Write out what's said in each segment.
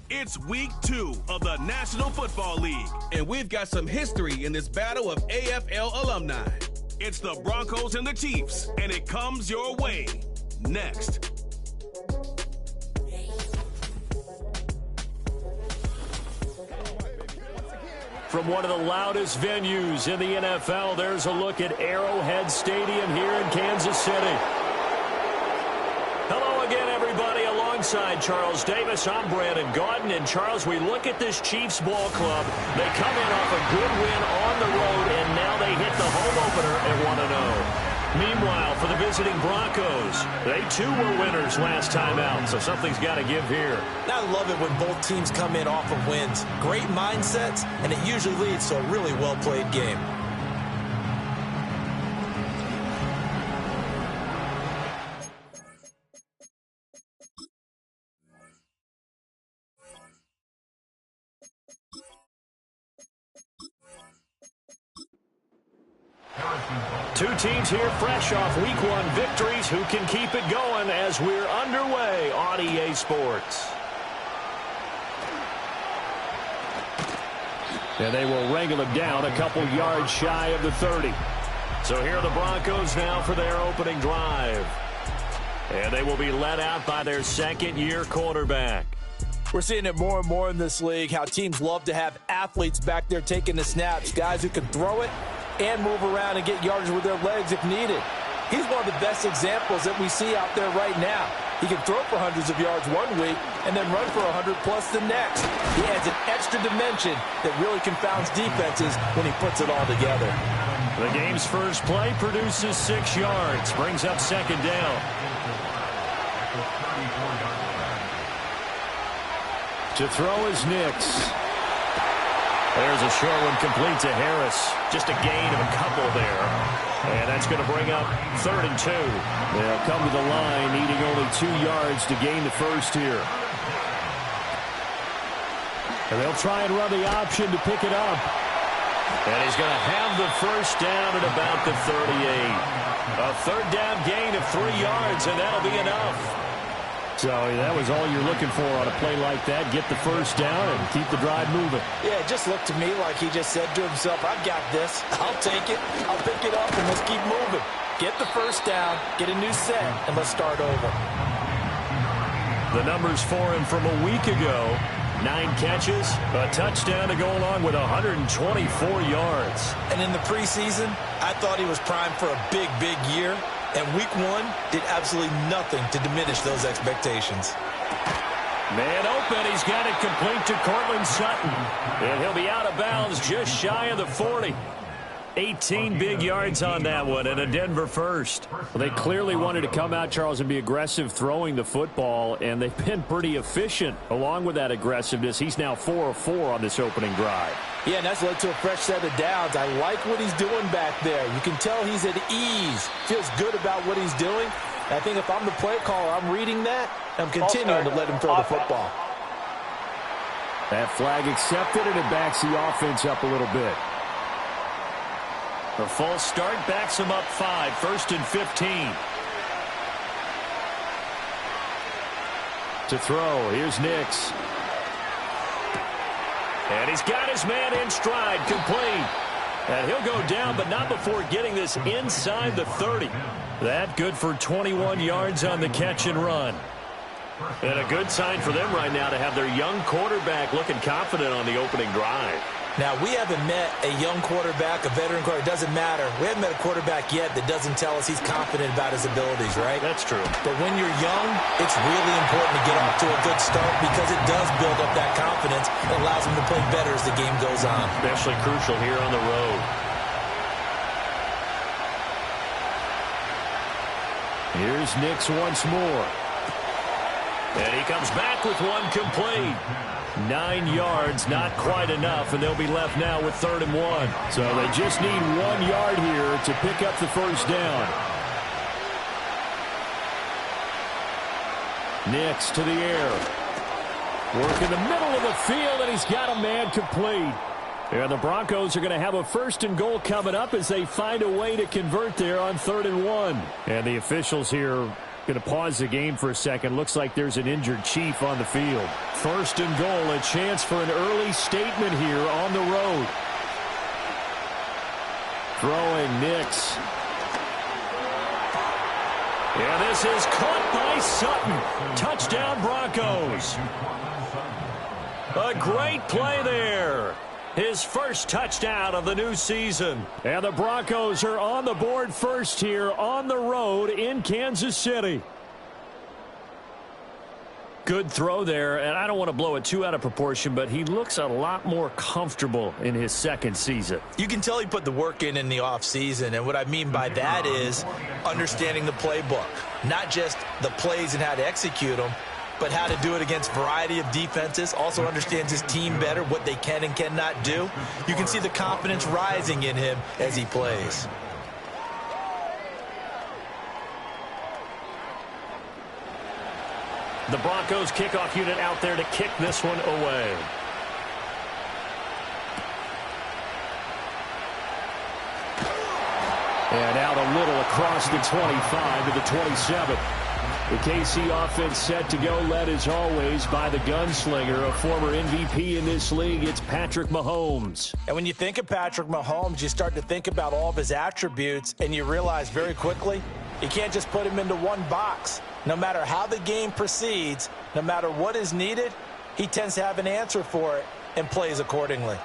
It's week 2 of the National Football League, and we've got some history in this battle of AFL alumni. It's the Broncos and the Chiefs, and it comes your way next. From one of the loudest venues in the NFL, there's a look at Arrowhead Stadium here in Kansas City. Hello again, everybody. Alongside Charles Davis, I'm Brandon Gaudin. And, Charles, we look at this Chiefs ball club. They come in off a good win on the road, and now they hit the home opener at 1-0. Meanwhile, for the visiting Broncos, they too were winners last time out, so something's got to give here. I love it when both teams come in off of wins. Great mindsets, and it usually leads to a really well-played game. Two teams here fresh off Week 1 victories. Who can keep it going as we're underway on EA Sports? And they will wrangle him down a couple yards shy of the 30. So here are the Broncos now for their opening drive. And they will be led out by their second-year quarterback. We're seeing it more and more in this league, how teams love to have athletes back there taking the snaps, guys who can throw it and move around and get yardage with their legs if needed. He's one of the best examples that we see out there right now. He can throw for hundreds of yards one week and then run for 100+ the next. He adds an extra dimension that really confounds defenses when he puts it all together. The game's first play produces 6 yards, brings up second down. To throw is Nix. There's a short one complete to Harris. Just a gain of a couple there. And that's going to bring up 3rd and 2. They'll come to the line needing only 2 yards to gain the first here. And they'll try and run the option to pick it up. And he's going to have the first down at about the 38. A 3rd down gain of 3 yards, and that'll be enough. So that was all you're looking for on a play like that. Get the first down and keep the drive moving. Yeah, it just looked to me like he just said to himself, I've got this. I'll take it. I'll pick it up, and let's keep moving. Get the first down, get a new set, and let's start over. The numbers for him from a week ago: 9 catches, a touchdown to go along with 124 yards. And in the preseason, I thought he was primed for a big, big year. And Week 1 did absolutely nothing to diminish those expectations. Man open. He's got it complete to Cortland Sutton. And he'll be out of bounds just shy of the 40. 18 big yards on that one, and a Denver first. Well, they clearly wanted to come out, Charles, and be aggressive throwing the football, and they've been pretty efficient along with that aggressiveness. He's now 4 of 4 on this opening drive. Yeah, and that's led to a fresh set of downs. I like what he's doing back there. You can tell he's at ease, feels good about what he's doing. I think if I'm the play caller, I'm reading that, and I'm continuing to let him throw the football. That flag accepted, and it backs the offense up a little bit. The false start backs him up 5, 1st and 15. To throw, here's Nix. And he's got his man in stride, complete. And he'll go down, but not before getting this inside the 30. That good for 21 yards on the catch and run. And a good sign for them right now to have their young quarterback looking confident on the opening drive. Now, we haven't met a young quarterback, a veteran quarterback. It doesn't matter. We haven't met a quarterback yet that doesn't tell us he's confident about his abilities, right? That's true. But when you're young, it's really important to get off to a good start because it does build up that confidence and allows him to play better as the game goes on. Especially crucial here on the road. Here's Nix once more. And he comes back with one complete. 9 yards, not quite enough, and they'll be left now with 3rd and 1. So they just need 1 yard here to pick up the first down. Nix to the air. Work in the middle of the field, and he's got a man complete. And the Broncos are going to have a 1st and goal coming up as they find a way to convert there on 3rd and 1. And the officials here going to pause the game for a second. Looks like there's an injured Chief on the field. 1st and goal, a chance for an early statement here on the road. Throwing Nix. And this is caught by Sutton. Touchdown Broncos. A great play there. His first touchdown of the new season. And the Broncos are on the board first here on the road in Kansas City. Good throw there, and I don't want to blow it too out of proportion, but he looks a lot more comfortable in his 2nd season. You can tell he put the work in the offseason, and what I mean by that is understanding the playbook. Not just the plays and how to execute them, but how to do it against a variety of defenses. Also understands his team better, what they can and cannot do. You can see the confidence rising in him as he plays. The Broncos kickoff unit out there to kick this one away. And out a little across the 25 to the 27. The KC offense set to go, led as always by the gunslinger, a former MVP in this league. It's Patrick Mahomes. And when you think of Patrick Mahomes, you start to think about all of his attributes, and you realize very quickly you can't just put him into one box. No matter how the game proceeds, no matter what is needed, he tends to have an answer for it and plays accordingly.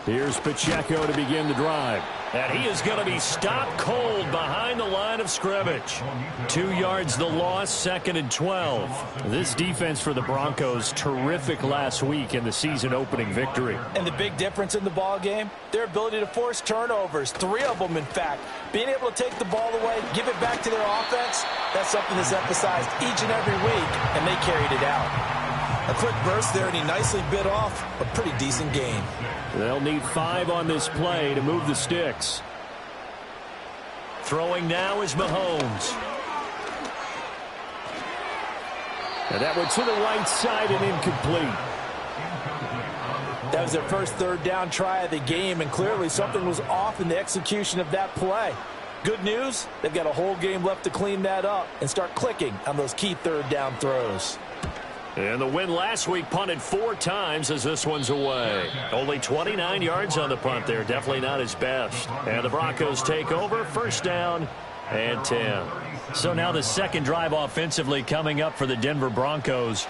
Here's Pacheco to begin the drive. And he is going to be stopped cold behind the line of scrimmage. 2 yards the loss, 2nd and 12. This defense for the Broncos, terrific last week in the season-opening victory. And the big difference in the ball game, their ability to force turnovers, 3 of them in fact. Being able to take the ball away, give it back to their offense, that's something that's emphasized each and every week, and they carried it out. A quick burst there, and he nicely bit off a pretty decent gain. They'll need 5 on this play to move the sticks. Throwing now is Mahomes. And that one to the right side and incomplete. That was their first 3rd down try of the game, and clearly something was off in the execution of that play. Good news, they've got a whole game left to clean that up and start clicking on those key 3rd down throws. And the win last week punted 4 times as this one's away. Only 29 yards on the punt there. Definitely not his best. And the Broncos take over. 1st down and 10. So now the 2nd drive offensively coming up for the Denver Broncos.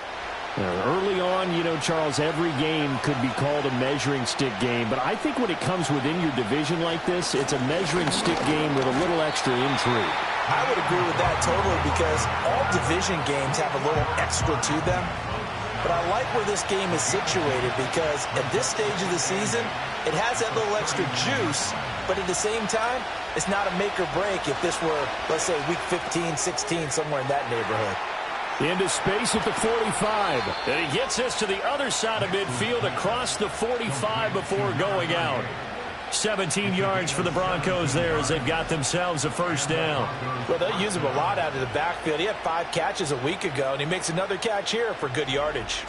Early on, you know, Charles, every game could be called a measuring stick game. But I think when it comes within your division like this, it's a measuring stick game with a little extra intrigue. I would agree with that totally, because all division games have a little extra to them. But I like where this game is situated, because at this stage of the season, it has that little extra juice, but at the same time, it's not a make or break if this were, let's say, week 15, 16, somewhere in that neighborhood. Into space at the 45. And he gets us to the other side of midfield across the 45 before going out. 17 yards for the Broncos there as they've got themselves a 1st down. Well, they'll use him a lot out of the backfield. He had 5 catches a week ago, and he makes another catch here for good yardage.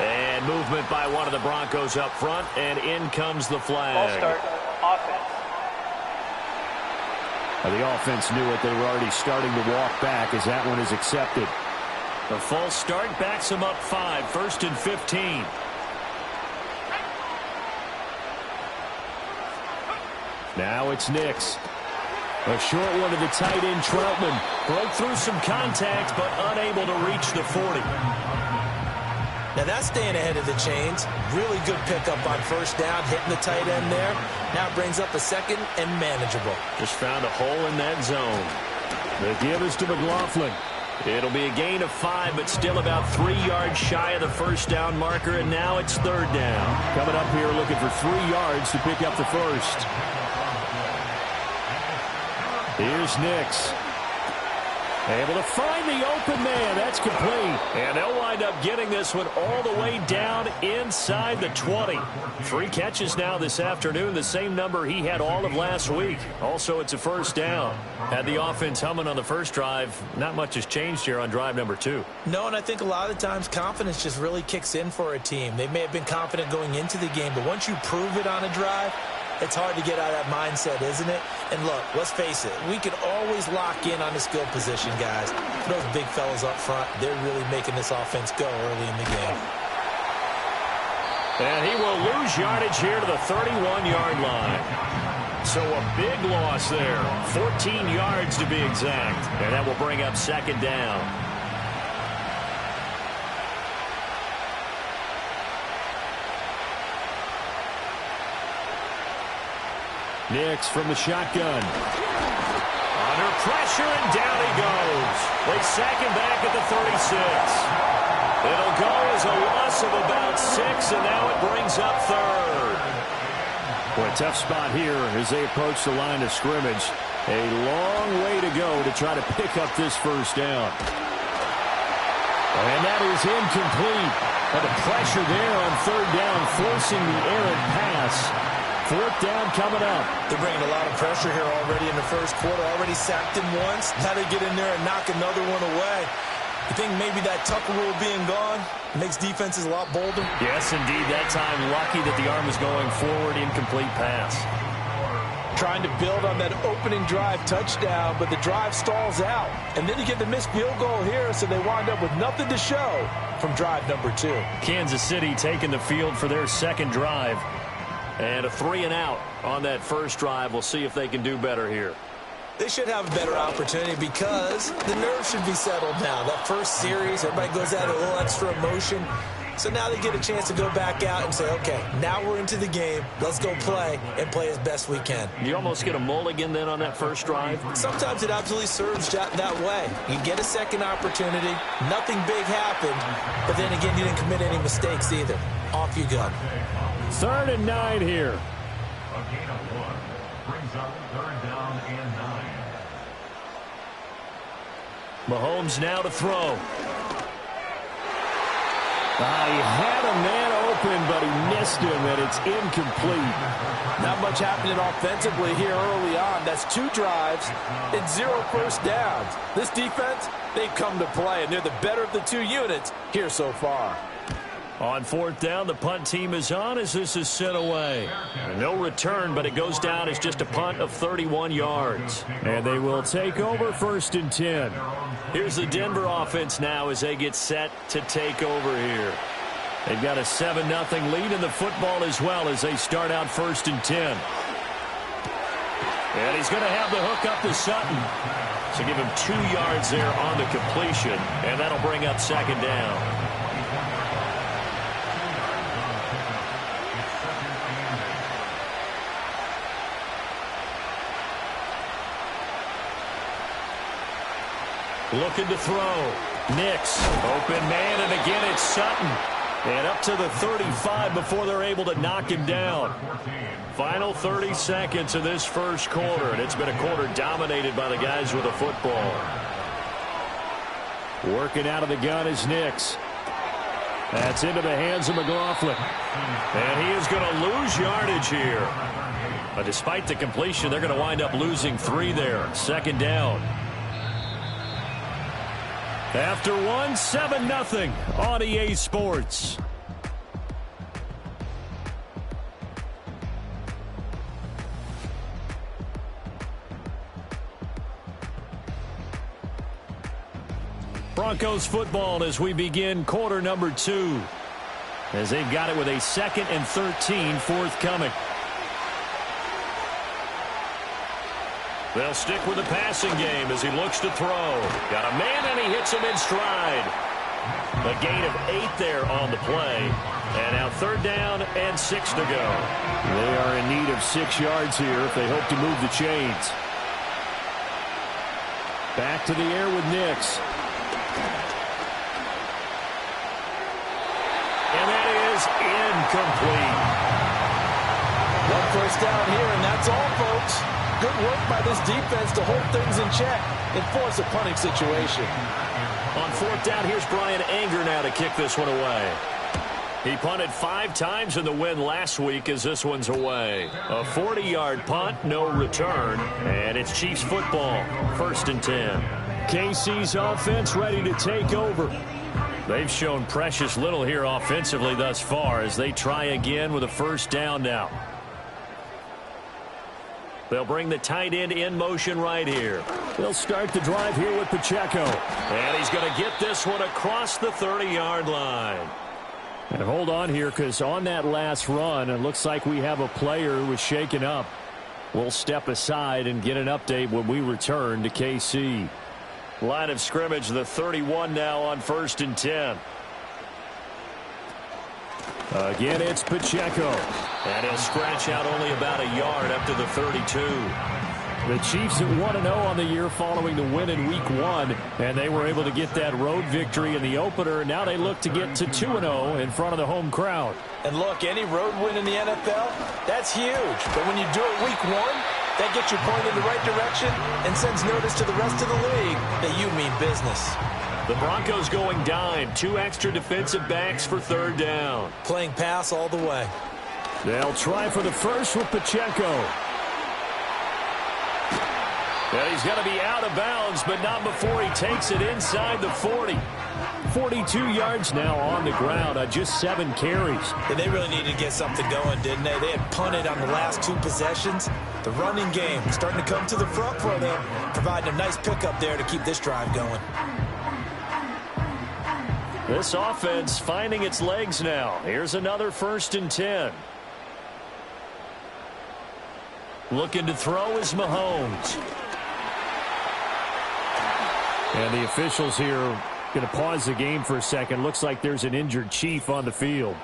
And movement by one of the Broncos up front, and in comes the flag. Ball start, offense. The offense knew it. They were already starting to walk back as that one is accepted. The false start backs them up 5, 1st and 15. Now it's Nix. A short one to the tight end, Troutman. Broke through some contact, but unable to reach the 40. Now that's staying ahead of the chains. Really good pickup on 1st down, hitting the tight end there. Now brings up a 2nd and manageable. Just found a hole in that zone. The give is to McLaughlin. It'll be a gain of 5, but still about 3 yards shy of the 1st down marker, and now it's 3rd down. Coming up here looking for 3 yards to pick up the 1st. Here's Nix. Able to find the open man. That's complete. And they'll wind up getting this one all the way down inside the 20. 3 catches now this afternoon, the same number he had all of last week. Also, it's a first down. Had the offense humming on the first drive. Not much has changed here on drive number 2. No, and I think a lot of the times confidence just really kicks in for a team. They may have been confident going into the game, but once you prove it on a drive, it's hard to get out of that mindset, isn't it? And look, let's face it, we can always lock in on the skill position, guys. For those big fellas up front, they're really making this offense go early in the game. And he will lose yardage here to the 31-yard line. So a big loss there. 14 yards to be exact. And that will bring up second down. Nix from the shotgun. Under pressure, and down he goes. They sack him back at the 36. It'll go as a loss of about 6, and now it brings up third. Boy, a tough spot here as they approach the line of scrimmage. A long way to go to try to pick up this first down. And that is incomplete. But the pressure there on third down, forcing the errant pass. Fourth down coming up. They're bringing a lot of pressure here already in the first quarter. Already sacked him once. Now they get in there and knock another one away. You think maybe that Tucker rule being gone makes defenses a lot bolder? Yes, indeed. That time, lucky that the arm was going forward, incomplete pass. Trying to build on that opening drive touchdown, but the drive stalls out. And then you get the missed field goal here, so they wind up with nothing to show from drive number 2. Kansas City taking the field for their second drive. And a 3-and-out on that first drive. We'll see if they can do better here. They should have a better opportunity because the nerves should be settled now. That first series, everybody goes out a little extra emotion. So now they get a chance to go back out and say, okay, now we're into the game. Let's go play and play as best we can. You almost get a mulligan then on that first drive? Sometimes it absolutely serves that way. You get a second opportunity. Nothing big happened. But then again, you didn't commit any mistakes either. Off you go. 3rd and 9 here. A gain of 1 brings up 3rd down and 9. Mahomes now to throw. He had a man open, but he missed him, and it's incomplete. Not much happening offensively here early on. That's 2 drives and 0 first downs. This defense, they've come to play, and they're the better of the 2 units here so far. On 4th down, the punt team is on as this is sent away. No return, but it goes down as just a punt of 31 yards. And they will take over 1st and 10. Here's the Denver offense now as they get set to take over here. They've got a 7-0 lead in the football as well as they start out 1st and 10. And he's going to have the hook up to Sutton. So give him 2 yards there on the completion, and that'll bring up 2nd down. Looking to throw. Nix. Open man, and again it's Sutton. And up to the 35 before they're able to knock him down. Final 30 seconds of this first quarter, and it's been a quarter dominated by the guys with the football. Working out of the gun is Nix. That's into the hands of McLaughlin. And he is going to lose yardage here. But despite the completion, they're going to wind up losing 3 there. 2nd down. After 7-0 on EA Sports. Broncos football as we begin quarter number 2. As they've got it with a 2nd and 13 forthcoming. They'll stick with the passing game as he looks to throw. Got a man, and he hits him in stride. A gain of 8 there on the play. And now 3rd down and 6 to go. They are in need of 6 yards here if they hope to move the chains. Back to the air with Nix. And that is incomplete. 1 first down here, and that's all, folks. Good work by this defense to hold things in check. and force a punting situation. On fourth down, here's Brian Anger now to kick this one away. He punted 5 times in the win last week as this one's away. A 40-yard punt, no return, and it's Chiefs football, 1st and 10. KC's offense ready to take over. They've shown precious little here offensively thus far as they try again with a 1st down now. They'll bring the tight end in motion right here. They'll start the drive here with Pacheco. And he's going to get this one across the 30-yard line. And hold on here, because on that last run, it looks like we have a player who was shaken up. We'll step aside and get an update when we return to KC. Line of scrimmage, the 31 now on 1st and 10. Again, it's Pacheco. And he'll scratch out only about a yard up to the 32. The Chiefs at 1-0 on the year following the win in Week 1, and they were able to get that road victory in the opener. Now they look to get to 2-0 in front of the home crowd. And look, any road win in the NFL, that's huge. But when you do it Week 1, that gets you pointed in the right direction and sends notice to the rest of the league that you mean business. The Broncos going dime. 2 extra defensive backs for 3rd down. Playing pass all the way. They'll try for the first with Pacheco. And he's going to be out of bounds, but not before he takes it inside the 40. 42 yards now on the ground on just 7 carries. And they really needed to get something going, didn't they? They had punted on the last 2 possessions. The running game starting to come to the front for them, providing a nice pickup there to keep this drive going. This offense finding its legs now. Here's another 1st and 10. Looking to throw is Mahomes. And the officials here going to pause the game for a second. Looks like there's an injured Chief on the field.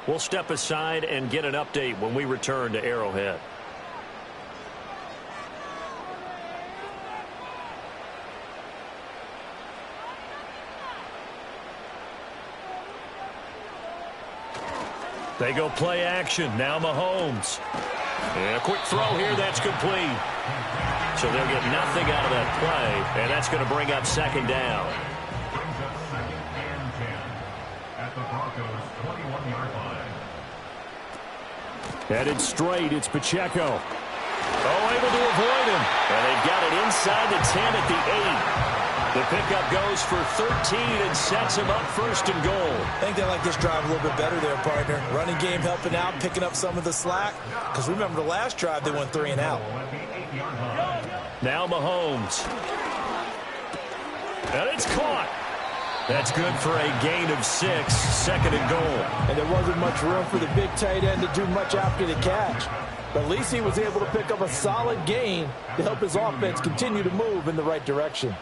We'll step aside and get an update when we return to Arrowhead. They go play action. Now Mahomes. And a quick throw here. That's complete. So they'll get nothing out of that play. And that's going to bring up 2nd down. Brings up 2nd and 10 at the Broncos' 21-yard line. Headed straight. It's Pacheco. Oh, able to avoid him. And they've got it inside the 10 at the 8. The pickup goes for 13 and sets him up 1st and goal. I think they like this drive a little bit better there, partner. Running game helping out, picking up some of the slack. Because remember the last drive, they went 3 and out. Now Mahomes. And it's caught. That's good for a gain of 6, 2nd and goal. And there wasn't much room for the big tight end to do much after the catch. But at least he was able to pick up a solid gain to help his offense continue to move in the right direction.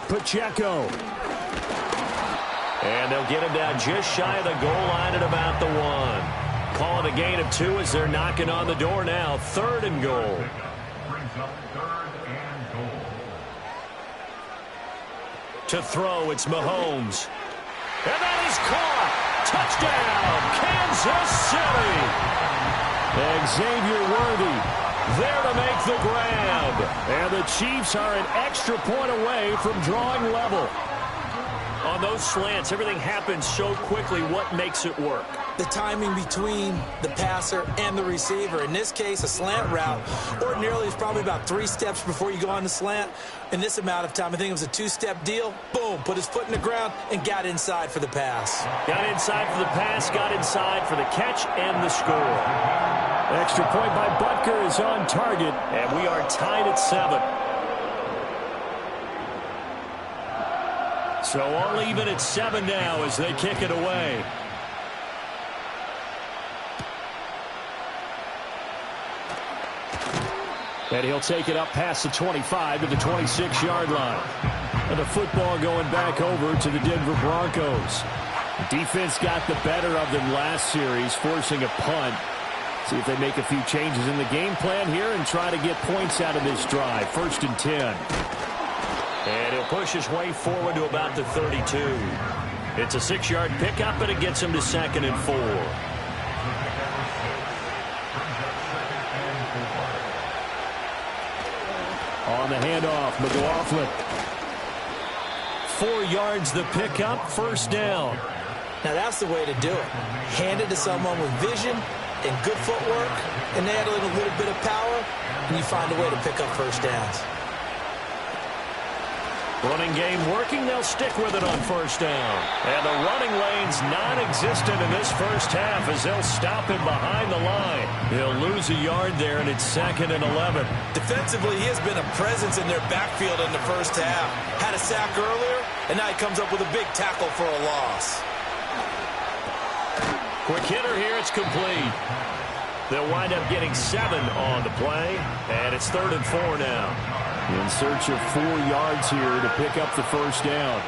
Pacheco. And they'll get him down just shy of the goal line at about the 1. Call it a gain of 2 as they're knocking on the door now. 3rd and goal. Brings up 3rd and goal. To throw, it's Mahomes. And that is caught. Touchdown, Kansas City. Xavier Worthy there to make the grab. And the Chiefs are an extra point away from drawing level. On those slants, everything happens so quickly. What makes it work? The timing between the passer and the receiver. In this case, a slant route ordinarily is probably about 3 steps before you go on the slant. In this amount of time, I think it was a 2-step deal. Boom, put his foot in the ground and got inside for the pass. Got inside for the pass, got inside for the catch and the score. Extra point by Butker is on target, and we are tied at 7. So all even at 7 now as they kick it away. And he'll take it up past the 25 to the 26-yard line. And the football going back over to the Denver Broncos. The defense got the better of them last series, forcing a punt. See if they make a few changes in the game plan here and try to get points out of this drive. 1st and 10. And he'll push his way forward to about the 32. It's a 6-yard pickup, and it gets him to 2nd and 4. On the handoff, McLaughlin. 4 yards the pickup, first down. Now that's the way to do it. Hand it to someone with vision and good footwork, and add a little bit of power, and you find a way to pick up first downs. Running game working, they'll stick with it on first down. And the running lane's non-existent in this first half as they'll stop him behind the line. He'll lose a yard there, and it's 2nd and 11. Defensively, he has been a presence in their backfield in the first half. Had a sack earlier, and now he comes up with a big tackle for a loss. Quick hitter here, it's complete. They'll wind up getting 7 on the play, and it's 3rd and 4 now. In search of 4 yards here to pick up the first down.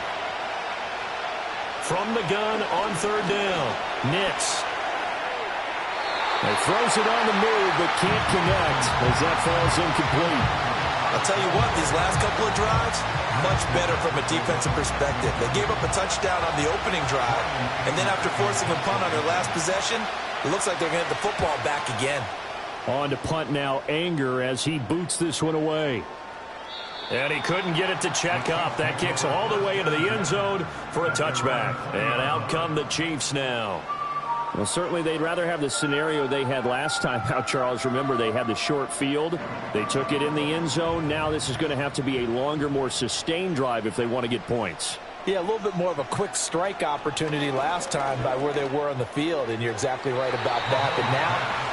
From the gun on 3rd down, Nix. He throws it on the move, but can't connect as that falls incomplete. I'll tell you what, these last couple of drives, much better from a defensive perspective. They gave up a touchdown on the opening drive, and then after forcing a punt on their last possession, it looks like they're going to get the football back again. On to punt now, Anger, as he boots this one away. And he couldn't get it to check up. That kicks all the way into the end zone for a touchback. And out come the Chiefs now. Well, certainly they'd rather have the scenario they had last time out, Charles. Remember, they had the short field. They took it in the end zone. Now this is going to have to be a longer, more sustained drive if they want to get points. Yeah, a little bit more of a quick strike opportunity last time by where they were on the field, and you're exactly right about that. But now,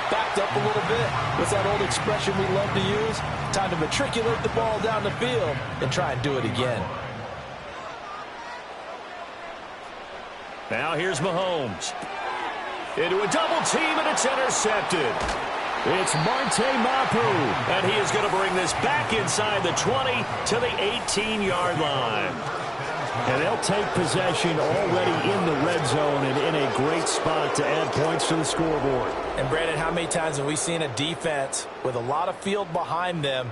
backed up a little bit. What's that old expression we love to use? Time to matriculate the ball down the field and try and do it again. Now here's Mahomes. Into a double team, and it's intercepted. It's Marte Mapu, and he is going to bring this back inside the 20 to the 18-yard line. And they'll take possession already in the red zone and in a great spot to add points to the scoreboard. And, Brandon, how many times have we seen a defense with a lot of field behind them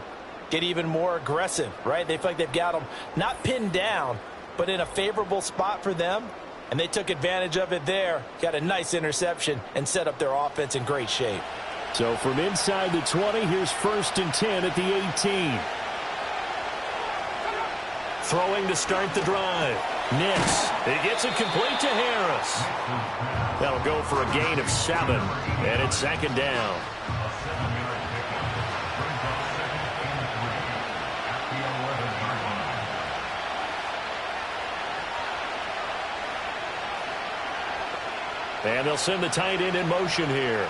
get even more aggressive, right? They feel like they've got them not pinned down, but in a favorable spot for them, and they took advantage of it there, got a nice interception, and set up their offense in great shape. So from inside the 20, here's 1st and 10 at the 18. Throwing to start the drive. Nix. He gets it complete to Harris. That'll go for a gain of 7. And it's 2nd down. And they'll send the tight end in motion here.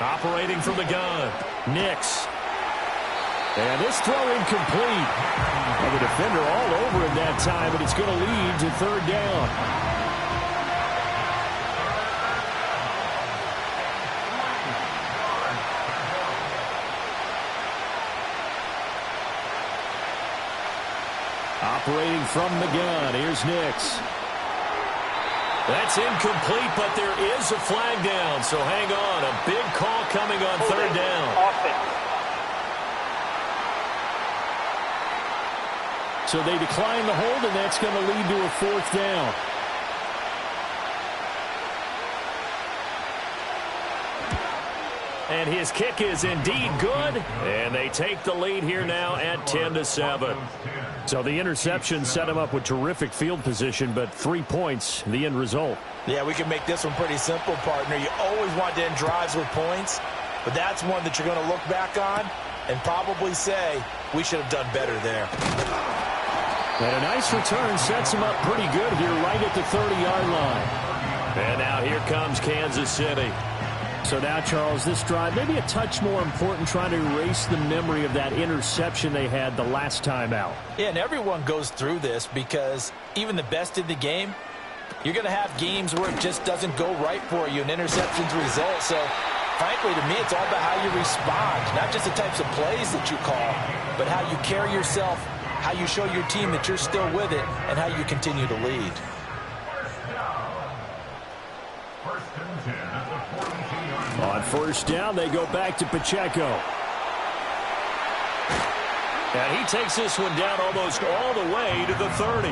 Operating from the gun. Nix. And this throw incomplete. And the defender all over him that time, but it's going to lead to 3rd down. Operating from the gun, here's Nix. That's incomplete, but there is a flag down, so hang on. A big call coming on 3rd down. So they decline the hold, and that's going to lead to a 4th down. And his kick is indeed good, and they take the lead here now at 10-7. So the interception set him up with terrific field position, but 3 points, the end result. Yeah, we can make this one pretty simple, partner. You always want to end drives with points, but that's one that you're going to look back on and probably say, we should have done better there. And a nice return sets him up pretty good here right at the 30-yard line. And now here comes Kansas City. So now, Charles, this drive maybe a touch more important, trying to erase the memory of that interception they had the last time out. Yeah, and everyone goes through this because even the best in the game, you're going to have games where it just doesn't go right for you, and interceptions result. So, frankly, to me, it's all about how you respond, not just the types of plays that you call, but how you carry yourself, how you show your team that you're still with it, and how you continue to lead. On 1st down, they go back to Pacheco. And he takes this one down almost all the way to the 30.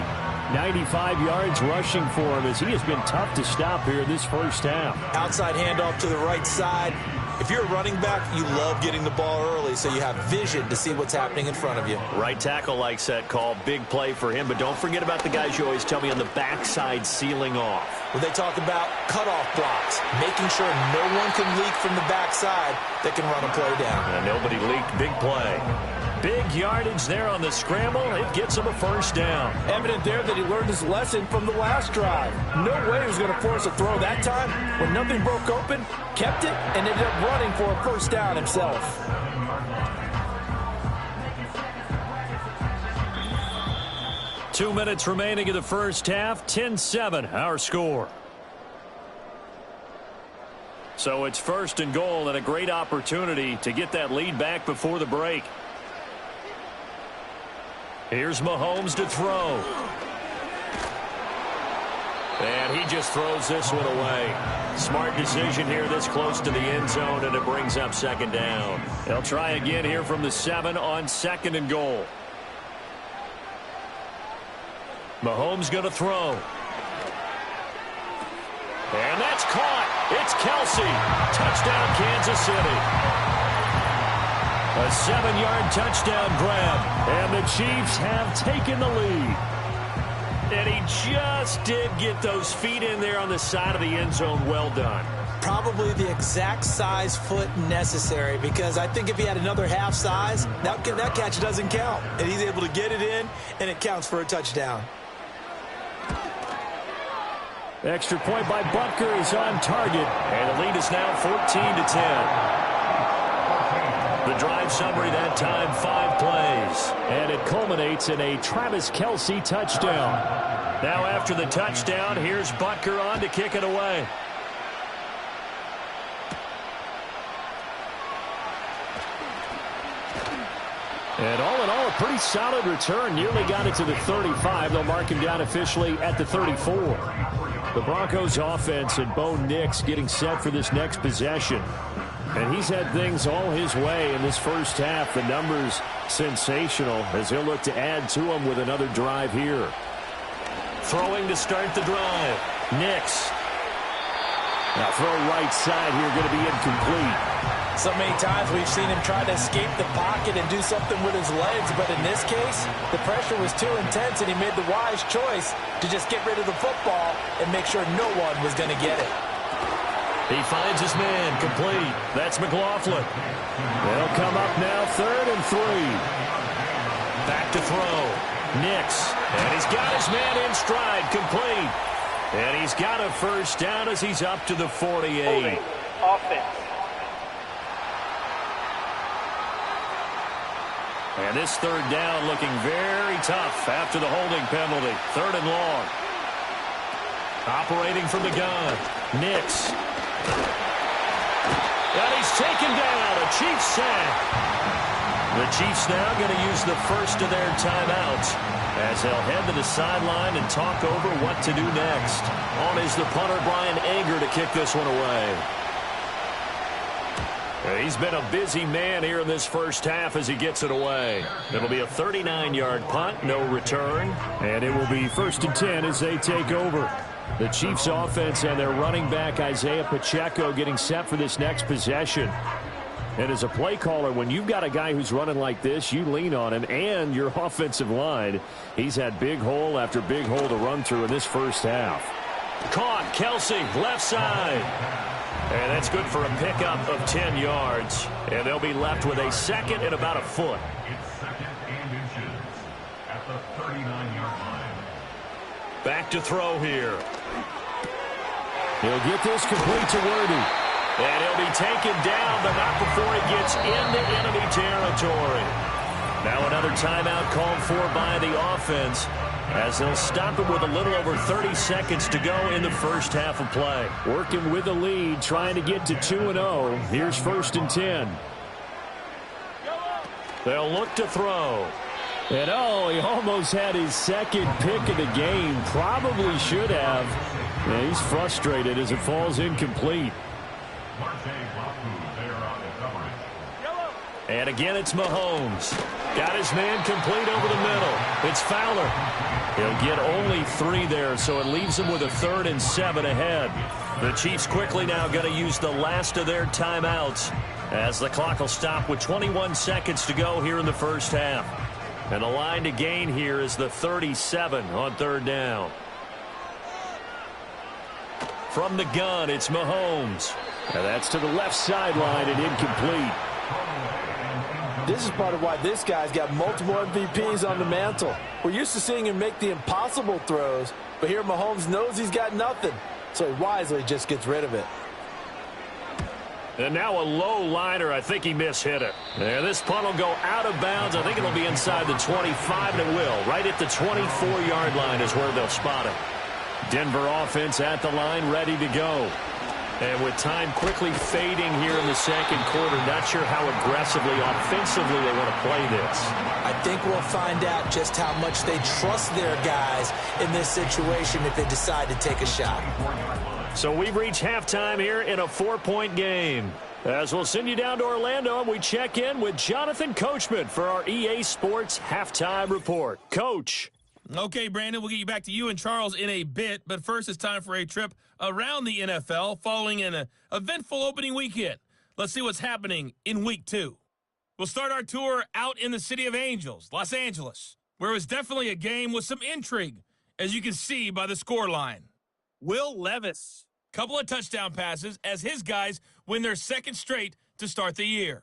95 yards rushing for him as he has been tough to stop here this first half. Outside handoff to the right side. If you're a running back, you love getting the ball early so you have vision to see what's happening in front of you. Right tackle likes that call. Big play for him, but don't forget about the guys you always tell me on the backside sealing off. When they talk about cutoff blocks, making sure no one can leak from the backside that can run a play down. And nobody leaked. Big play. Big yardage there on the scramble. It gets him a first down. Evident there that he learned his lesson from the last drive. No way he was going to force a throw that time. When nothing broke open, kept it, and ended up running for a first down himself. Two minutes remaining in the first half. 10-7, our score. So it's first and goal and a great opportunity to get that lead back before the break. Here's Mahomes to throw. And he just throws this one away. Smart decision here this close to the end zone, and it brings up second down. They'll try again here from the 7 on second and goal. Mahomes going to throw. And that's caught. It's Kelsey. Touchdown, Kansas City. A 7-yard touchdown grab, and the Chiefs have taken the lead. And he just did get those feet in there on the side of the end zone. Well done. Probably the exact size foot necessary, because I think if he had another half size, that catch doesn't count. And he's able to get it in, and it counts for a touchdown. Extra point by Butker is on target, and the lead is now 14-10. The drive summary that time, 5 plays. And it culminates in a Travis Kelce touchdown. Now after the touchdown, here's Butker on to kick it away. And all in all, a pretty solid return. Nearly got it to the 35. They'll mark him down officially at the 34. The Broncos offense and Bo Nix getting set for this next possession. And he's had things all his way in this first half. The numbers sensational as he'll look to add to them with another drive here. Throwing to start the drive. Nix. Now throw right side here, going to be incomplete. So many times we've seen him try to escape the pocket and do something with his legs, but in this case, the pressure was too intense and he made the wise choice to just get rid of the football and make sure no one was going to get it. He finds his man, complete. That's McLaughlin. They'll come up now, 3rd and 3. Back to throw. Nix. And he's got his man in stride, complete. And he's got a first down as he's up to the 48. Offense. And this 3rd down looking very tough after the holding penalty. 3rd and long. Operating from the gun. Nix. And he's taken down. A Chiefs sack. The Chiefs now going to use the first of their timeouts as they'll head to the sideline and talk over what to do next. On is the punter, Brian Anger, to kick this one away. He's been a busy man here in this first half as he gets it away. It'll be a 39-yard punt, no return. And it will be 1st and 10 as they take over. The Chiefs offense and their running back Isaiah Pacheco getting set for this next possession. And as a play caller, when you've got a guy who's running like this, you lean on him and your offensive line. He's had big hole after big hole to run through in this first half. Caught, Kelsey, left side. And that's good for a pickup of 10 yards. And they'll be left with a 2nd and about a foot. It's 2nd and inches at the 39-yard line. Back to throw here. He'll get this complete to Worthy. And he'll be taken down, but not before he gets into enemy territory. Now another timeout called for by the offense as they'll stop him with a little over 30 seconds to go in the first half of play. Working with the lead, trying to get to 2-0. Here's 1st and 10. They'll look to throw. And oh, he almost had his 2nd pick of the game. Probably should have. Yeah, he's frustrated as it falls incomplete. And again, it's Mahomes. Got his man complete over the middle. It's Fowler. He'll get only 3 there, so it leaves him with a 3rd and 7 ahead. The Chiefs quickly now going to use the last of their timeouts as the clock will stop with 21 seconds to go here in the first half. And the line to gain here is the 37 on third down. From the gun, it's Mahomes. And that's to the left sideline and incomplete. This is part of why this guy's got multiple MVPs on the mantle. We're used to seeing him make the impossible throws, but here Mahomes knows he's got nothing, so he wisely just gets rid of it. And now a low liner. I think he mishit it. And this punt will go out of bounds. I think it'll be inside the 25, and it will. Right at the 24-yard line is where they'll spot it. Denver offense at the line, ready to go. And with time quickly fading here in the second quarter, not sure how aggressively, offensively they want to play this. I think we'll find out just how much they trust their guys in this situation if they decide to take a shot. So we've reached halftime here in a 4-point game. As we'll send you down to Orlando, and we check in with Jonathan Coachman for our EA Sports Halftime Report. Coach. Okay, Brandon, we'll get you back to you and Charles in a bit, but first it's time for a trip around the NFL following an eventful opening weekend. Let's see what's happening in Week 2. We'll start our tour out in the City of Angels, Los Angeles, where it was definitely a game with some intrigue, as you can see by the scoreline. Will Levis, couple of touchdown passes as his guys win their second straight to start the year.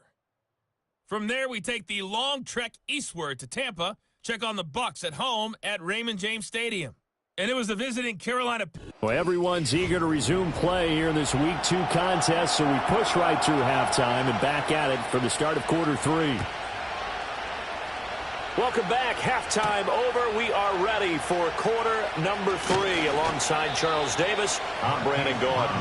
From there, we take the long trek eastward to Tampa, check on the Bucs at home at Raymond James Stadium. And it was the visiting Carolina. Well, everyone's eager to resume play here in this Week 2 contest, so we push right through halftime and back at it for the start of quarter 3. Welcome back. Halftime over. We are ready for quarter number 3. Alongside Charles Davis, I'm Brandon Gordon.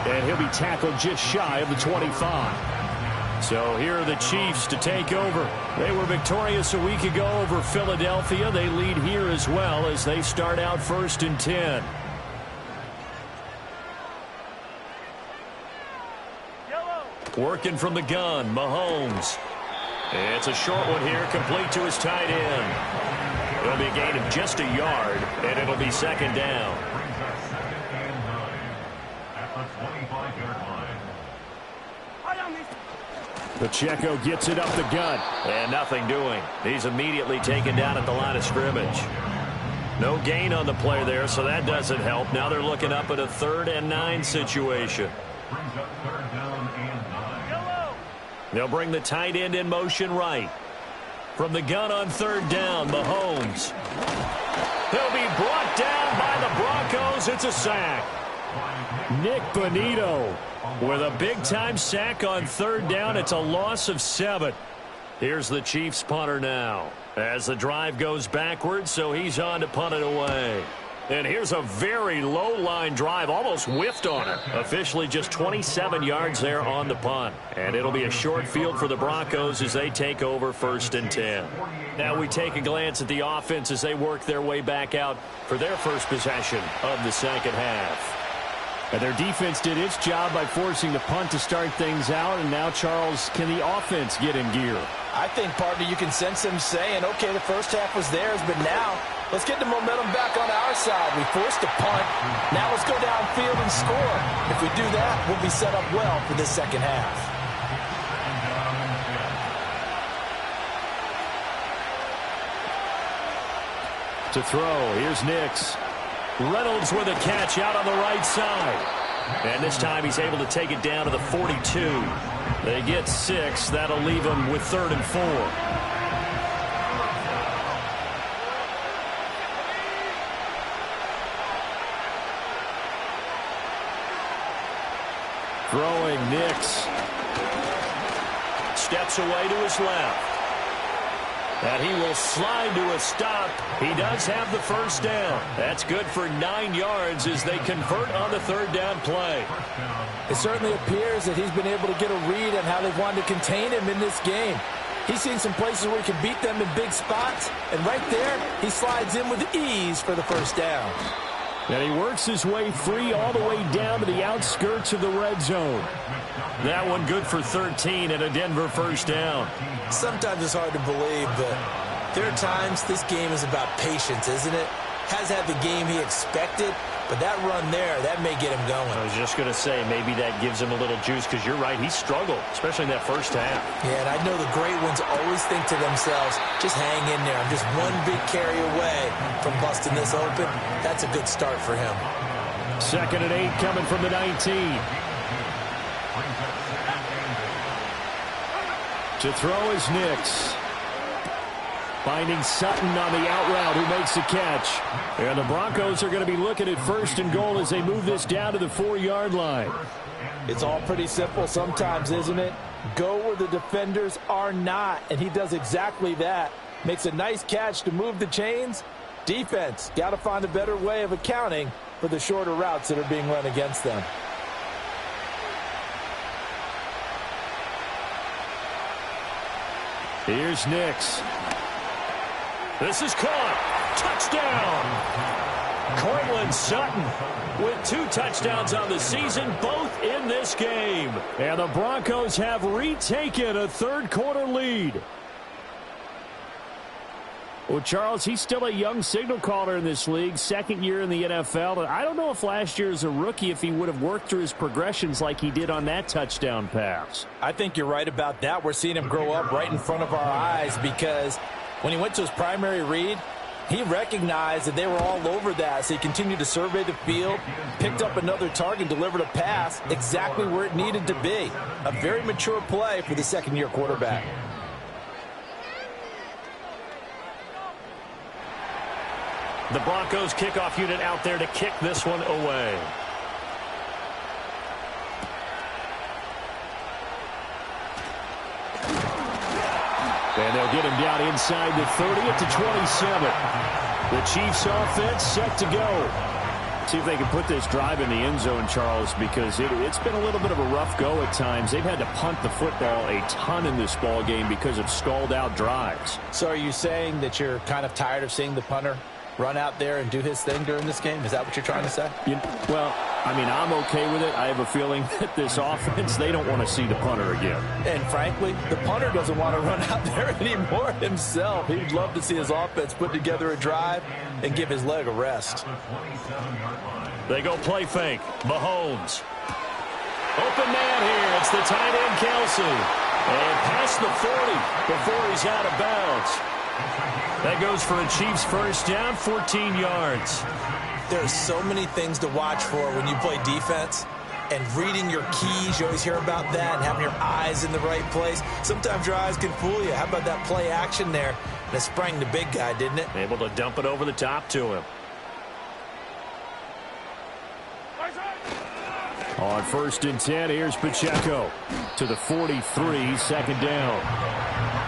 And he'll be tackled just shy of the 25. So here are the Chiefs to take over. They were victorious a week ago over Philadelphia. They lead here as well as they start out 1st and 10. Working from the gun, Mahomes. It's a short one here, complete to his tight end. It'll be a gain of just a yard, and it'll be second down. Pacheco gets it up the gut, and nothing doing. He's immediately taken down at the line of scrimmage. No gain on the play there, so that doesn't help. Now they're looking up at a 3rd and 9 situation. They'll bring the tight end in motion right. From the gun on 3rd down, Mahomes. He'll be brought down by the Broncos. It's a sack. Nick Bonito with a big-time sack on 3rd down. It's a loss of 7. Here's the Chiefs punter now as the drive goes backwards, so he's on to punt it away. And here's a very low-line drive, almost whiffed on it. Officially just 27 yards there on the punt. And it'll be a short field for the Broncos as they take over 1st and 10. Now we take a glance at the offense as they work their way back out for their first possession of the second half. And their defense did its job by forcing the punt to start things out. And now, Charles, can the offense get in gear? I think, partner, you can sense them saying, okay, the first half was theirs, but now let's get the momentum back on our side. We forced a punt. Now let's go downfield and score. If we do that, we'll be set up well for this second half. To throw, here's Nix. Reynolds with a catch out on the right side. And this time he's able to take it down to the 42. They get 6. That'll leave them with 3rd and 4. Throwing, Nix. Steps away to his left. And he will slide to a stop. He does have the first down. That's good for 9 yards as they convert on the 3rd down play. It certainly appears that he's been able to get a read on how they've wanted to contain him in this game. He's seen some places where he can beat them in big spots, and right there, he slides in with ease for the first down. And he works his way free all the way down to the outskirts of the red zone. That one good for 13 and a Denver first down. Sometimes it's hard to believe, but there are times this game is about patience, isn't it? Has had the game he expected, But that run there, that may get him going. I was just going to say, maybe that gives him a little juice, because you're right, he struggled, especially in that first half. Yeah, and I know the great ones always think to themselves, just hang in there. I'm just one big carry away from busting this open. That's a good start for him. 2nd and 8 coming from the 19. To throw is Nix. Finding Sutton on the out route, who makes the catch. And the Broncos are going to be looking at 1st and goal as they move this down to the 4-yard line. It's all pretty simple sometimes, isn't it? Go where the defenders are not, and he does exactly that. Makes a nice catch to move the chains. Defense, got to find a better way of accounting for the shorter routes that are being run against them. Here's Nix. This is caught. Touchdown. Cortland Sutton with 2 touchdowns on the season, both in this game. And the Broncos have retaken a 3rd-quarter lead. Well, Charles, he's still a young signal caller in this league, 2nd year in the NFL. I don't know if last year as a rookie, if he would have worked through his progressions like he did on that touchdown pass. I think you're right about that. We're seeing him grow up right in front of our eyes, because when he went to his primary read, he recognized that they were all over that, so he continued to survey the field, picked up another target, delivered a pass exactly where it needed to be. A very mature play for the 2nd-year quarterback. The Broncos kickoff unit out there to kick this one away. And they'll get him down inside the 30 at the 27. The Chiefs offense set to go. See if they can put this drive in the end zone, Charles, because it's been a little bit of a rough go at times. They've had to punt the football a ton in this ball game because of stalled-out drives. So are you saying that you're kind of tired of seeing the punter run out there and do his thing during this game? Is that what you're trying to say? Well, I mean, I'm okay with it. I have a feeling that this offense, they don't want to see the punter again. And frankly, the punter doesn't want to run out there anymore himself. He'd love to see his offense put together a drive and give his leg a rest. They go play fake. Mahomes. Open man here. It's the tight end, Kelsey. And past the 40 before he's out of bounds. That goes for a Chiefs first down, 14 yards. There's so many things to watch for when you play defense. And reading your keys, you always hear about that, and having your eyes in the right place. Sometimes your eyes can fool you. How about that play action there? That sprang the big guy, didn't it? Able to dump it over the top to him. On 1st and 10, here's Pacheco to the 43, 2nd down.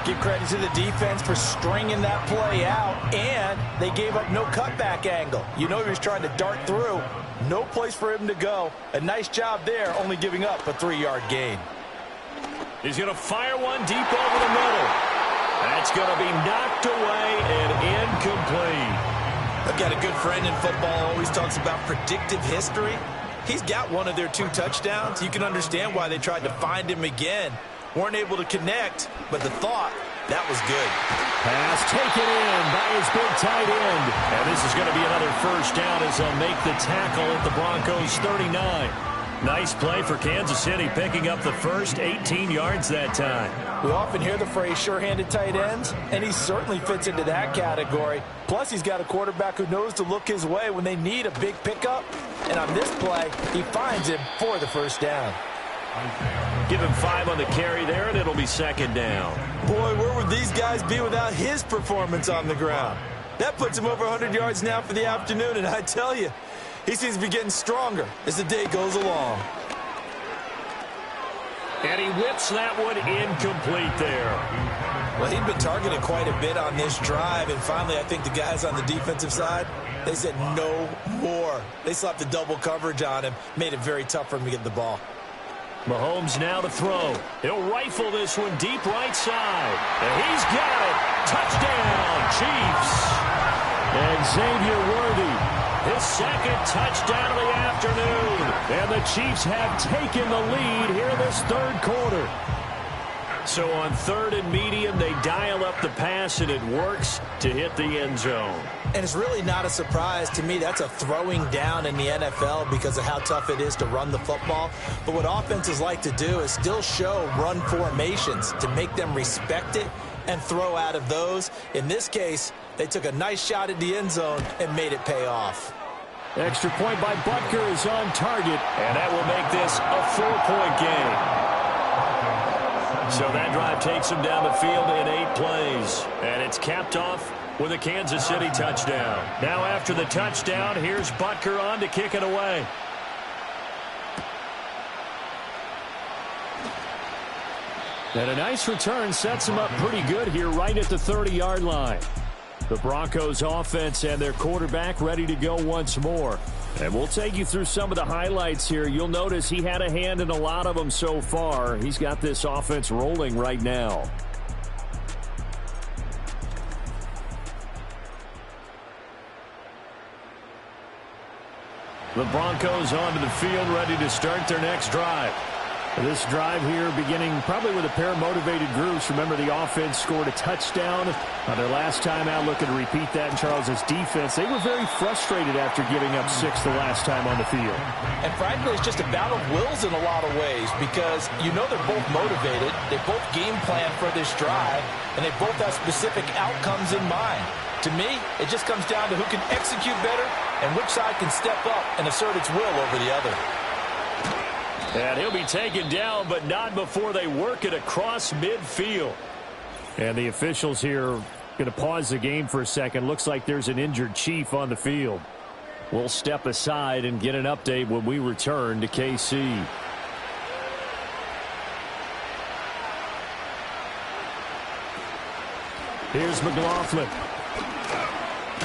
Give credit to the defense for stringing that play out, and they gave up no cutback angle. You know he was trying to dart through. No place for him to go. A nice job there, only giving up a 3-yard gain. He's going to fire one deep over the middle. That's going to be knocked away and incomplete. I've got a good friend in football, always talks about predictive history. He's got one of their 2 touchdowns. You can understand why they tried to find him again. Weren't able to connect, but the thought, that was good. Pass taken in by his big tight end. And this is going to be another first down as they'll make the tackle at the Broncos 39. Nice play for Kansas City, picking up the first 18 yards that time. We often hear the phrase sure-handed tight ends, and he certainly fits into that category. Plus, he's got a quarterback who knows to look his way when they need a big pickup. And on this play, he finds him for the first down. Give him 5 on the carry there, and it'll be 2nd down. Boy, where would these guys be without his performance on the ground? That puts him over 100 yards now for the afternoon, and I tell you, he seems to be getting stronger as the day goes along. And he whips that one incomplete there. Well, he'd been targeted quite a bit on this drive, and finally I think the guys on the defensive side, they said no more. They slapped the double coverage on him, made it very tough for him to get the ball. Mahomes now to throw. He'll rifle this one deep right side. And he's got it. Touchdown, Chiefs. And Xavier Worthy, his 2nd touchdown of the afternoon. And the Chiefs have taken the lead here in this 3rd quarter. So on 3rd and medium, they dial up the pass, and it works to hit the end zone. And it's really not a surprise to me. That's a throwing down in the NFL because of how tough it is to run the football. But what offenses like to do is still show run formations to make them respect it and throw out of those. In this case, they took a nice shot at the end zone and made it pay off. Extra point by Butker is on target, and that will make this a 4-point game. So that drive takes them down the field in 8 plays, and it's capped off with a Kansas City touchdown. Now after the touchdown, here's Butker on to kick it away. And a nice return sets him up pretty good here right at the 30-yard line. The Broncos offense and their quarterback ready to go once more. And we'll take you through some of the highlights here. You'll notice he had a hand in a lot of them so far. He's got this offense rolling right now. The Broncos onto the field ready to start their next drive. This drive here beginning probably with a pair of motivated groups. Remember, the offense scored a touchdown on their last time out, looking to repeat that in Charles's defense. They were very frustrated after giving up 6 the last time on the field. And frankly, it's just a battle of wills in a lot of ways because you know they're both motivated. They both game plan for this drive, and they both have specific outcomes in mind. To me, it just comes down to who can execute better and which side can step up and assert its will over the other. And he'll be taken down, but not before they work it across midfield. And the officials here are going to pause the game for a second. Looks like there's an injured Chief on the field. We'll step aside and get an update when we return to KC. Here's McLaughlin.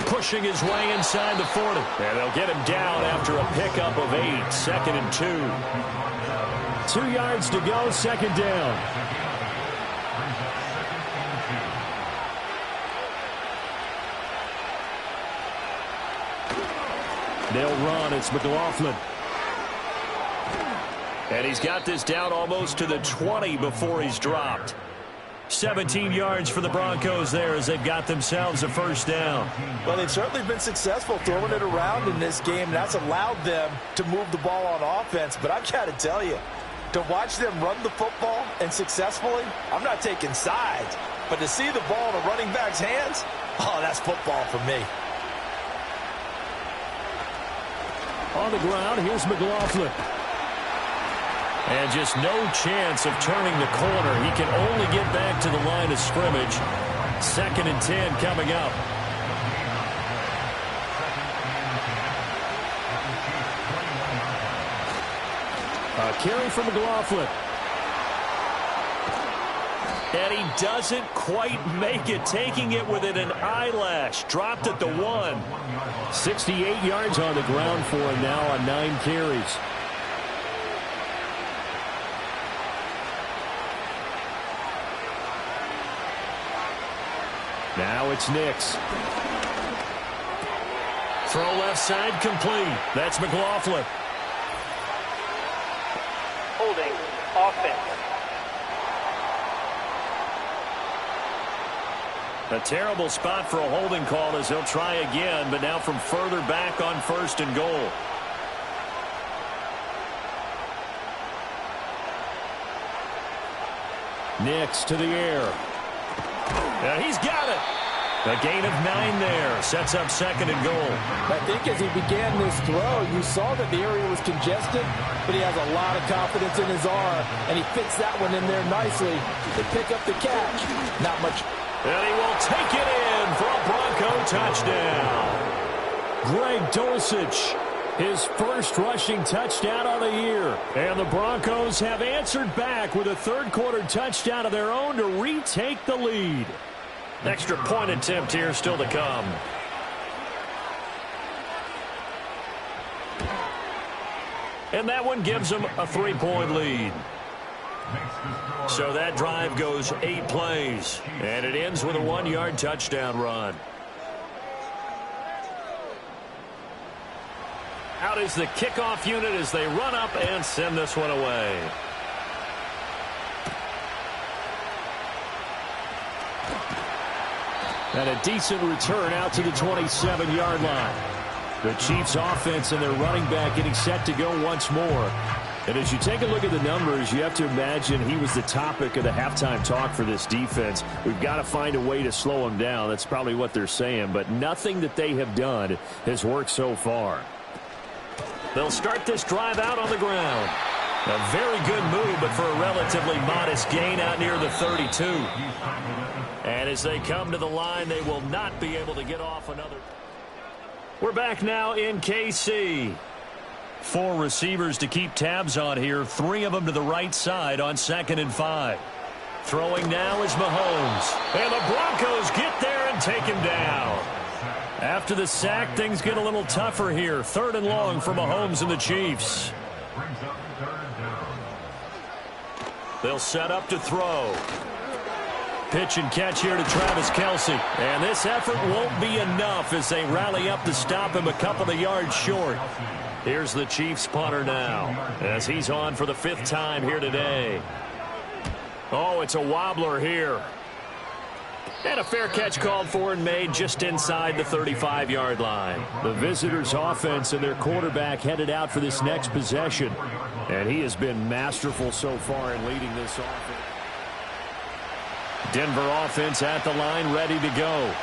Pushing his way inside the 40. And they'll get him down after a pickup of 8. 2nd and 2. 2 yards to go, 2nd down. They'll run. It's McLaughlin. And he's got this down almost to the 20 before he's dropped. 17 yards for the Broncos there as they've got themselves a 1st down. Well, they've certainly been successful throwing it around in this game. That's allowed them to move the ball on offense. But I've got to tell you, to watch them run the football and successfully, I'm not taking sides. But to see the ball in a running back's hands, oh, that's football for me. On the ground, here's McLaughlin. And just no chance of turning the corner. He can only get back to the line of scrimmage. 2nd and 10 coming up. A carry for McLaughlin. And he doesn't quite make it, taking it within an eyelash. Dropped at the 1. 68 yards on the ground for him now on 9 carries. Now it's Nix. Throw left side complete. That's McLaughlin. Holding offense. A terrible spot for a holding call as he'll try again, but now from further back on 1st and goal. Nix to the air. And he's got it. A gain of 9 there. Sets up 2nd and goal. I think as he began this throw, you saw that the area was congested, but he has a lot of confidence in his arm, and he fits that one in there nicely to pick up the catch. Not much. And he will take it in for a Bronco touchdown. Greg Dulcich, his 1st rushing touchdown of the year. And the Broncos have answered back with a 3rd quarter touchdown of their own to retake the lead. Extra point attempt here still to come. And that one gives them a 3-point lead. So that drive goes 8 plays. And it ends with a 1-yard touchdown run. Out is the kickoff unit as they run up and send this one away. And a decent return out to the 27-yard line. The Chiefs offense and their running back getting set to go once more. And as you take a look at the numbers, you have to imagine he was the topic of the halftime talk for this defense. We've got to find a way to slow him down. That's probably what they're saying. But nothing that they have done has worked so far. They'll start this drive out on the ground. A very good move, but for a relatively modest gain out near the 32. And as they come to the line, they will not be able to get off another. We're back now in KC. 4 receivers to keep tabs on here. 3 of them to the right side on 2nd and 5. Throwing now is Mahomes. And the Broncos get there and take him down. After the sack, things get a little tougher here. 3rd and long for Mahomes and the Chiefs. They'll set up to throw. Pitch and catch here to Travis Kelce. And this effort won't be enough as they rally up to stop him a couple of yards short. Here's the Chiefs punter now as he's on for the 5th time here today. Oh, it's a wobbler here. And a fair catch called for and made just inside the 35-yard line. The visitors' offense and their quarterback headed out for this next possession. And he has been masterful so far in leading this offense. Denver offense at the line, ready to go.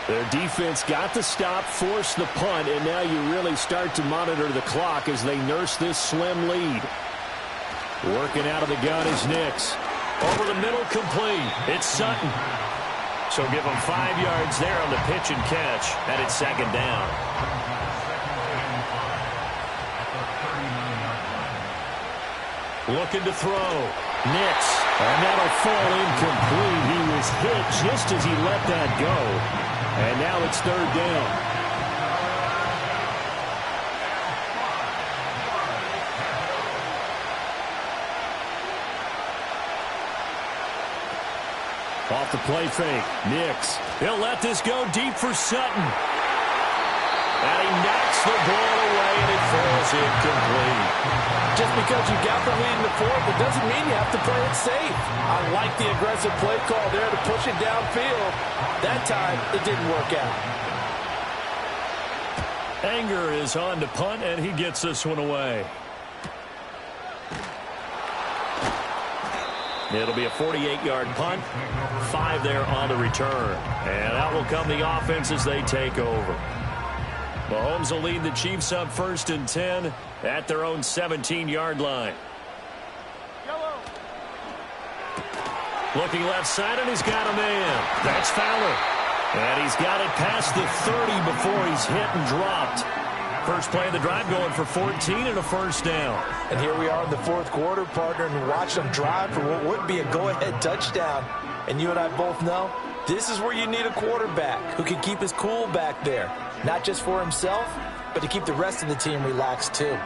Their defense got the stop, forced the punt, and now you really start to monitor the clock as they nurse this slim lead. Working out of the gun is Nix. Over the middle, complete. It's Sutton. So give them 5 yards there on the pitch and catch, and it's 2nd down. Looking to throw. Nix. And that'll fall incomplete. He was hit just as he let that go. And now it's 3rd down. Off the play fake. Nix. He'll let this go deep for Sutton. And he knocks the ball away, and it falls incomplete. Just because you got the lead in the 4th, it doesn't mean you have to play it safe. I like the aggressive play call there to push it downfield. That time, it didn't work out. Anger is on to punt, and he gets this one away. It'll be a 48-yard punt. 5 there on the return. And out will come the offense as they take over. Mahomes will lead the Chiefs up 1st and 10 at their own 17-yard line. Looking left side, and he's got a man. That's Fowler. And he's got it past the 30 before he's hit and dropped. First play of the drive going for 14 and a 1st down. And here we are in the 4th quarter, partner, and watch them drive for what would be a go-ahead touchdown. And you and I both know this is where you need a quarterback who can keep his cool back there. Not just for himself, but to keep the rest of the team relaxed too.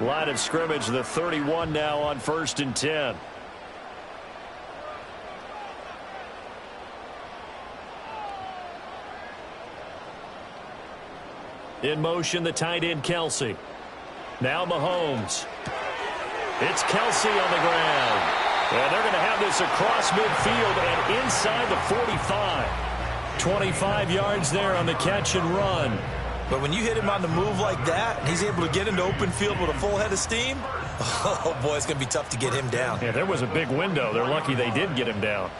Line of scrimmage, the 31 now on 1st and 10. In motion, the tight end, Kelce. Now Mahomes. It's Kelce on the ground. And they're going to have this across midfield and inside the 45. 25 yards there on the catch and run. But when you hit him on the move like that, and he's able to get into open field with a full head of steam, oh, boy, it's going to be tough to get him down. Yeah, there was a big window. They're lucky they did get him down.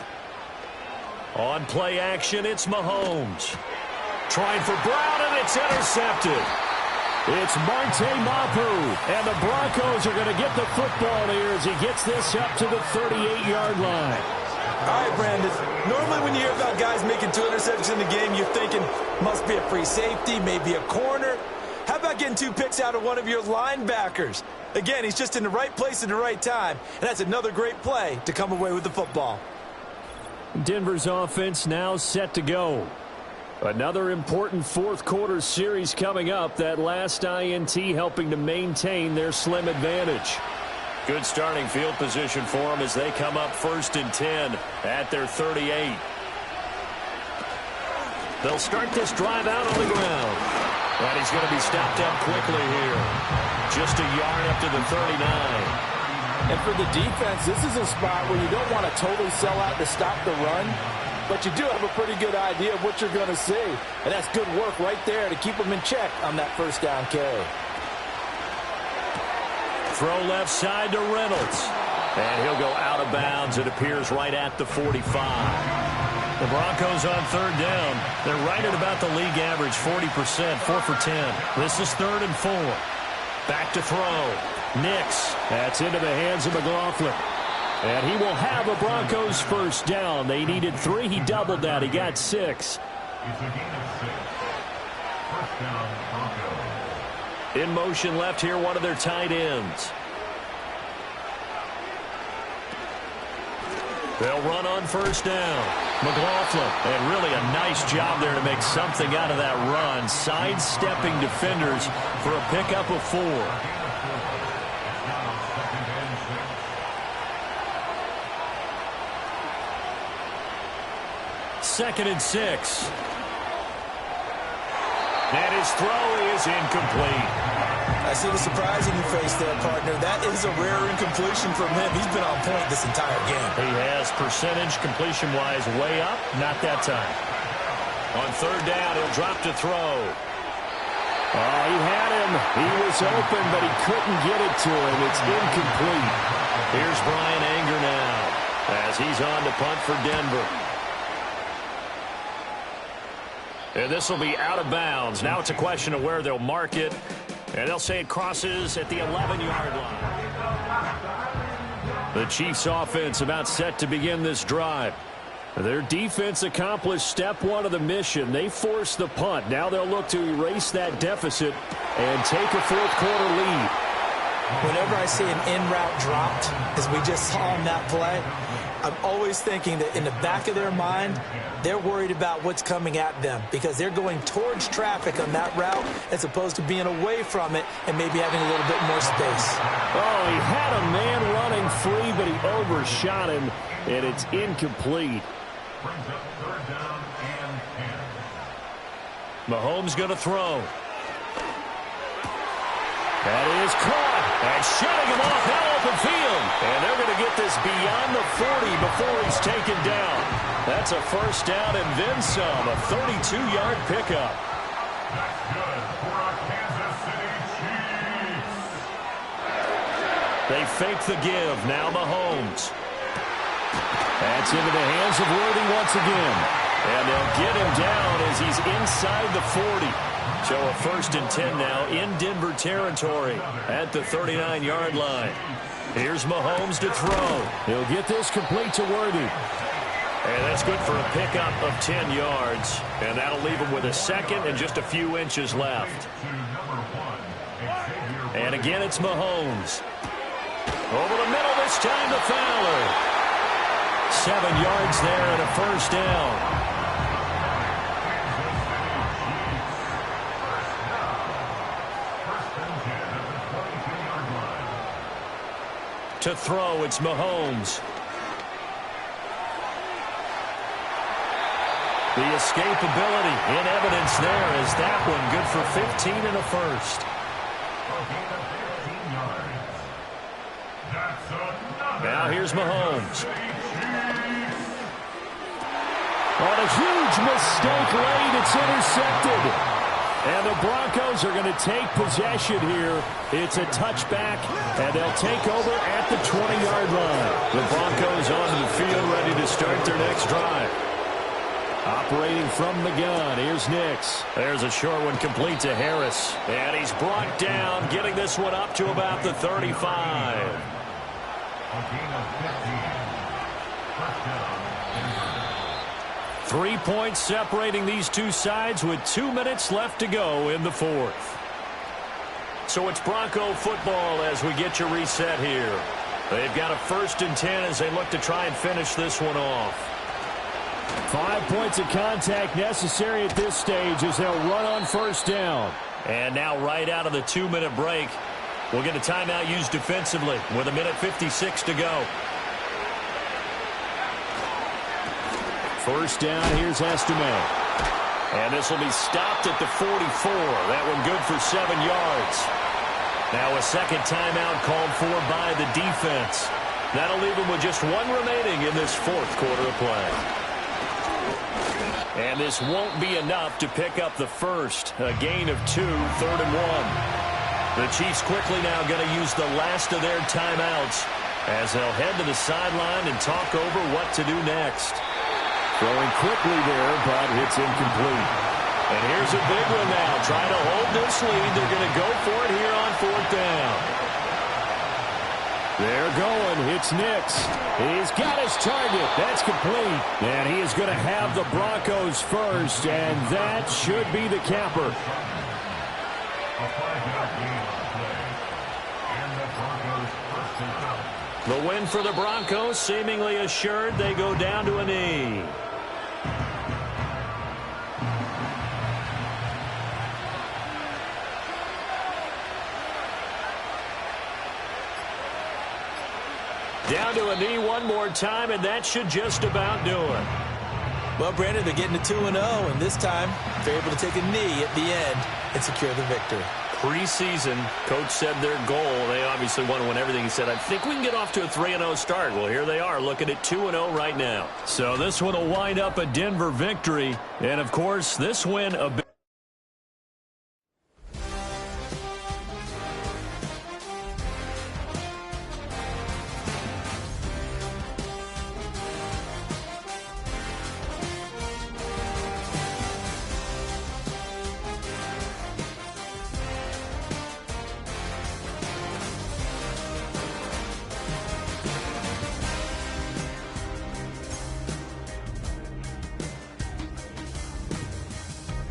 On play action, it's Mahomes. Trying for Brown, and it's intercepted. It's Marte Mapu, and the Broncos are going to get the football here as he gets this up to the 38-yard line. All right, Brandon, normally when you hear about guys making 2 interceptions in the game, you're thinking must be a free safety, maybe a corner. How about getting 2 picks out of one of your linebackers? Again, he's just in the right place at the right time, and that's another great play to come away with the football. Denver's offense now set to go. Another important 4th quarter series coming up. That last INT helping to maintain their slim advantage. Good starting field position for them as they come up 1st and 10 at their 38. They'll start this drive out on the ground. And he's going to be stopped up quickly here. Just a yard up to the 39. And for the defense, this is a spot where you don't want to totally sell out to stop the run. but you do have a pretty good idea of what you're going to see. And that's good work right there to keep them in check on that first down carry. Throw left side to Reynolds. And he'll go out of bounds. It appears right at the 45. The Broncos on third down. They're right at about the league average, 40%, 4 for 10. This is 3rd and 4. Back to throw. Nix. That's into the hands of McLaughlin. And he will have a Broncos first down. They needed 3. He doubled that. He got 6. It's a gain of 6. First down, Broncos. In motion left here, one of their tight ends. They'll run on first down. McLaughlin, and really a nice job there to make something out of that run. Sidestepping defenders for a pickup of 4. Second and 6. And his throw is incomplete. I see the surprise in your face there, partner. That is a rare incompletion from him. He's been on point this entire game. He has percentage completion-wise way up. Not that time. On third down, he'll drop to throw. Oh, he had him. He was open, but he couldn't get it to him. It's incomplete. Here's Brian Anger now as he's on to punt for Denver. And this will be out of bounds. Now it's a question of where they'll mark it. And they'll say it crosses at the 11-yard line. The Chiefs offense about set to begin this drive. Their defense accomplished step 1 of the mission. They forced the punt. Now they'll look to erase that deficit and take a fourth-quarter lead. Whenever I see an in-route dropped, as we just saw on that play, I'm always thinking that in the back of their mind, they're worried about what's coming at them because they're going towards traffic on that route as opposed to being away from it and maybe having a little bit more space. Oh, he had a man running free, but he overshot him, and it's incomplete. Brings up third down and 10. Mahomes going to throw. That is caught. And shutting him off that open field. And they're going to get this beyond the 40 before he's taken down. That's a first down and then some. A 32-yard pickup. That's good for our Kansas City Chiefs. They fake the give. Now Mahomes. That's into the hands of Worthy once again. And they'll get him down as he's inside the 40. So a first and 10 now in Denver territory at the 39-yard line. Here's Mahomes to throw. He'll get this complete to Worthy. And that's good for a pickup of 10 yards. And that'll leave him with a second and just a few inches left. And again, it's Mahomes. Over the middle this time to Fowler. 7 yards there and a first down. To throw, it's Mahomes. The escapability in evidence there is that one good for 15 and a first. Now here's Mahomes. On a huge mistake late, it's intercepted. And the Broncos are going to take possession here. It's a touchback, and they'll take over at the 20-yard line. The Broncos onto the field ready to start their next drive. Operating from the gun, here's Nix. There's a short one complete to Harris. And he's brought down, getting this one up to about the 35. A gain of 15. 3 points separating these two sides with 2 minutes left to go in the fourth. So it's Bronco football as we get you reset here. They've got a first and 10 as they look to try and finish this one off. 5 points of contact necessary at this stage as they'll run on first down. And now right out of the 2-minute break, we'll get a timeout used defensively with 1:56 to go. First down, here's Estime. And this will be stopped at the 44. That one good for 7 yards. Now a second timeout called for by the defense. That'll leave them with just one remaining in this fourth quarter of play. And this won't be enough to pick up the first. A gain of 2, 3rd and 1. The Chiefs quickly now going to use the last of their timeouts as they'll head to the sideline and talk over what to do next. Throwing quickly there, but it's incomplete. And here's a big one now. Trying to hold this lead. They're going to go for it here on 4th down. They're going. It's Nix. He's got his target. That's complete. And he is going to have the Broncos first, and that should be the capper. A 5-yard gain on the play. And the Broncos first and 10. The win for the Broncos seemingly assured. They go down to a knee. Down to a knee one more time, and that should just about do it. Well, Brandon, they're getting to 2-0, and this time they're able to take a knee at the end and secure the victory. Preseason, coach said their goal, they obviously want to win everything. He said, I think we can get off to a 3-0 start. Well, here they are looking at 2-0 right now. So this one will wind up a Denver victory. And, of course, this win a bit.